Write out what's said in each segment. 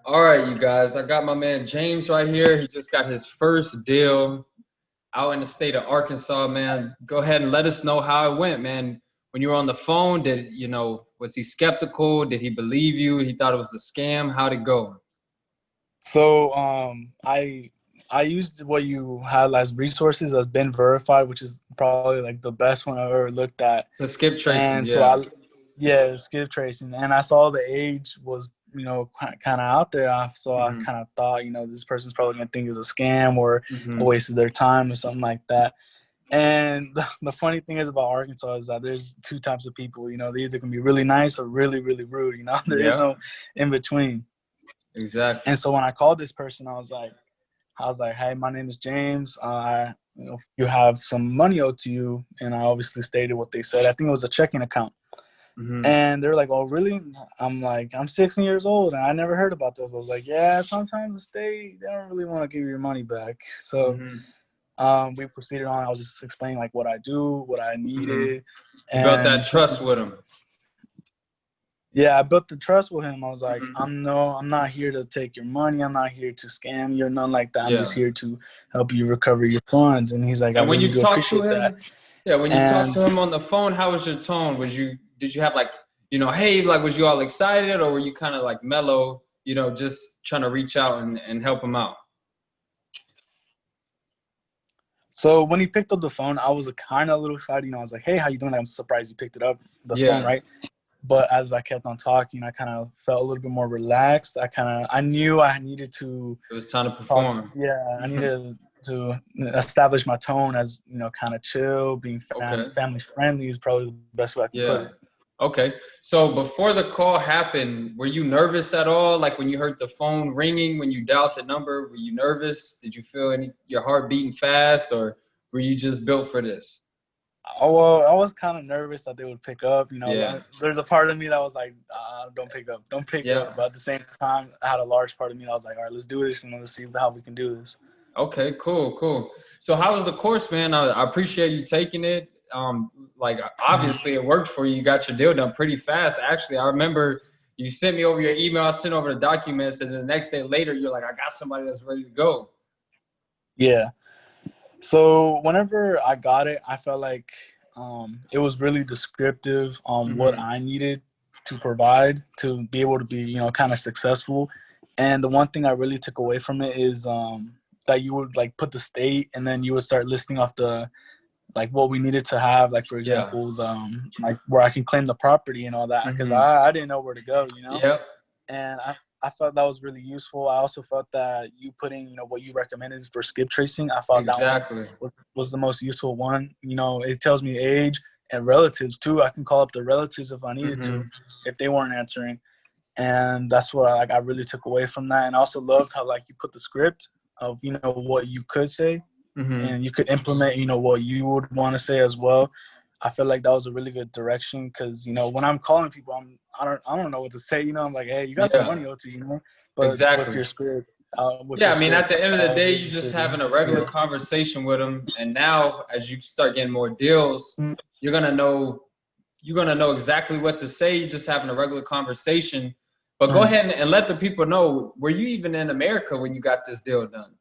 All right, you guys. I got my man James right here. He just got his first deal out in the state of Arkansas, man. Go ahead and let us know how it went, man. When you were on the phone, was he skeptical? Did he believe you? He thought it was a scam? How'd it go? So I used what you had as resources as been verified, which is probably like the best one I ever looked at. To skip tracing, And so yeah. yeah, skip tracing, and I saw the age was kind of out there. So I Hmm. kind of thought this person's probably gonna think it's a scam or a Hmm. waste of their time or something like that. And the funny thing is about Arkansas is that there's two types of people. They either can be really nice or really, really rude. There is Yeah, no in between. exactly. And so when I called this person, I was like, hey, my name is James. You have some money owed to you, and I obviously stated what they said. I think it was a checking account. Hmm. And they're like, oh, really? I'm like, I'm 16 years old, and I never heard about this. I was like, yeah, sometimes the state, they don't really want to give you your money back. So Hmm. we proceeded on. I was just explaining like what I do, what I Hmm. needed, You built that and trust with him. yeah, I built the trust with him. I was like, Hmm. I'm not here to take your money. I'm not here to scam you or nothing like that. I'm just Yeah. here to help you recover your funds. And he's like, I And when really you do talked to appreciate that. him, yeah, when you talked And to him on the phone, how was your tone? Did you have like, hey, like, was you all excited or were you kind of like mellow, just trying to reach out and help him out? so when he picked up the phone, I was kind of a little excited. I was like, hey, how you doing? I'm surprised you picked it up, the phone, Yeah, right? But as I kept on talking, I kind of felt a little bit more relaxed. I knew I needed to it was time to talk. perform. Yeah, I needed to establish my tone as kind of chill, being Okay. family friendly is probably the best way I can put Yeah. it. Okay. So before the call happened, were you nervous at all? Like when you heard the phone ringing, when you dialed the number, were you nervous? Did you feel your heart beating fast, or were you just built for this? Well, I was kind of nervous that they would pick up. Yeah. There's a part of me that was like, don't pick up, don't pick up. Yeah. But at the same time, I had a large part of me that was like, all right, let's do this and let's see how we can do this. Okay, cool, cool. So how was the course, man? I appreciate you taking it. Like obviously it worked for you. You got your deal done pretty fast. Actually, I remember you sent me over your email. I sent over the documents, and the next day later, you're like, I got somebody that's ready to go. Yeah. So whenever I got it, I felt like it was really descriptive on what Hmm. I needed to provide to be able to be, kind of successful. And the one thing I really took away from it is that you would like put the state, and then you would start listing off the like what we needed to have, like for Yeah. example, like where I can claim the property and all that, because Hmm. I didn't know where to go. Yep. And I felt that was really useful. I also felt that you putting, what you recommended for skip tracing, I thought that one Exactly. was the most useful one. It tells me age and relatives too. I can call up the relatives if I needed to, Hmm. if they weren't answering. And that's what I really took away from that. And I also loved how like you put the script of, what you could say, Hmm. and you could implement, what you would want to say as well. I feel like that was a really good direction because when I'm calling people, I don't know what to say. I'm like, hey, you got some Yeah. money owed to you. But Exactly. with Yeah, your I mean, at script, the end of the I day, really you just appreciate it. having a regular Yeah. conversation with them, and now as you start getting more deals, you're gonna know you're gonna know exactly what to say. You're just having a regular conversation. But go Mhm. ahead and let the people know, were you even in America when you got this deal done?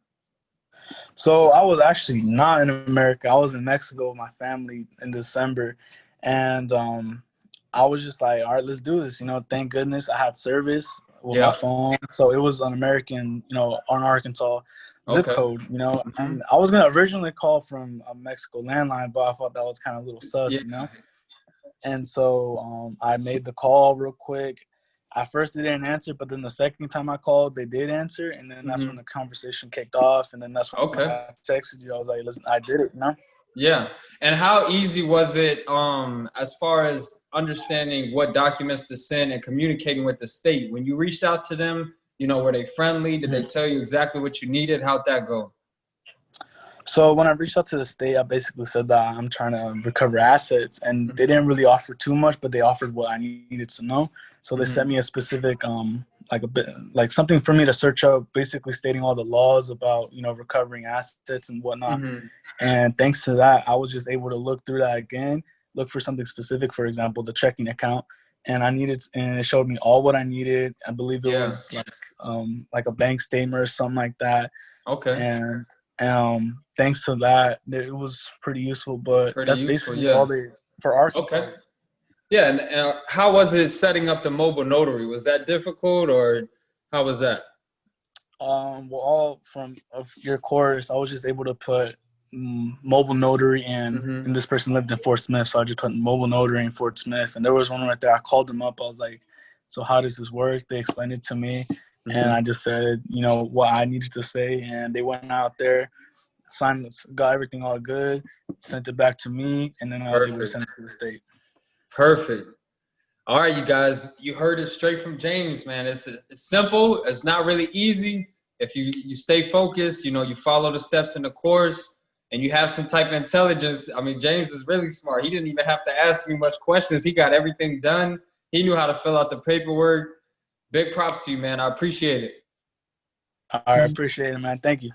So I was actually not in America. I was in Mexico with my family in December, and I was just like, all right, let's do this. Thank goodness I had service with my Yep. phone, so it was an American, on Arkansas zip Okay. code, Hmm. and I was gonna originally call from a Mexico landline, but I thought that was kind of a little Yeah. sus. And so I made the call real quick. At first, they didn't answer, but then the second time I called, they did answer, and then that's when Hmm. the conversation kicked off. And then that's when I Okay. texted you. I was like, "Listen, I did it." Yeah. And how easy was it, as far as understanding what documents to send and communicating with the state? When you reached out to them, were they friendly? Did they Mhm. tell you exactly what you needed? How'd that go? So when I reached out to the state, I basically said that I'm trying to recover assets, and they Hmm. didn't really offer too much, but they offered what I needed to know. So they Hmm. sent me a specific, like a bit, like something for me to search up, basically stating all the laws about recovering assets and whatnot. Hmm. And thanks to that, I was just able to look through that again, look for something specific, for example, the checking account. and and it showed me all what I needed. I believe it Yeah. was like a bank statement or something like that. Okay. And thanks to that, it was pretty useful. But Pretty that's useful. basically all Yeah. they for Arkansas. Okay. Yeah. And how was it setting up the mobile notary? Was that difficult, or how was that? Well, all from of your course, I was just able to put mobile notary, Mm-hmm. and this person lived in Fort Smith, so I just put mobile notary in Fort Smith. And there was one right there. I called them up. I was like, "So how does this work?" They explained it to me, and Mm-hmm. I just said, what I needed to say, and they went out there, signed, got everything all good, sent it back to me, and then I was able to Perfect. send it to the state. Perfect. All right, you guys, you heard it straight from James, man. It's simple. It's not really easy. If you stay focused, you follow the steps in the course, and you have some type of intelligence. I mean, James is really smart. He didn't even have to ask me much questions. He got everything done. He knew how to fill out the paperwork. Big props to you, man. I appreciate it. I appreciate it, man. Thank you.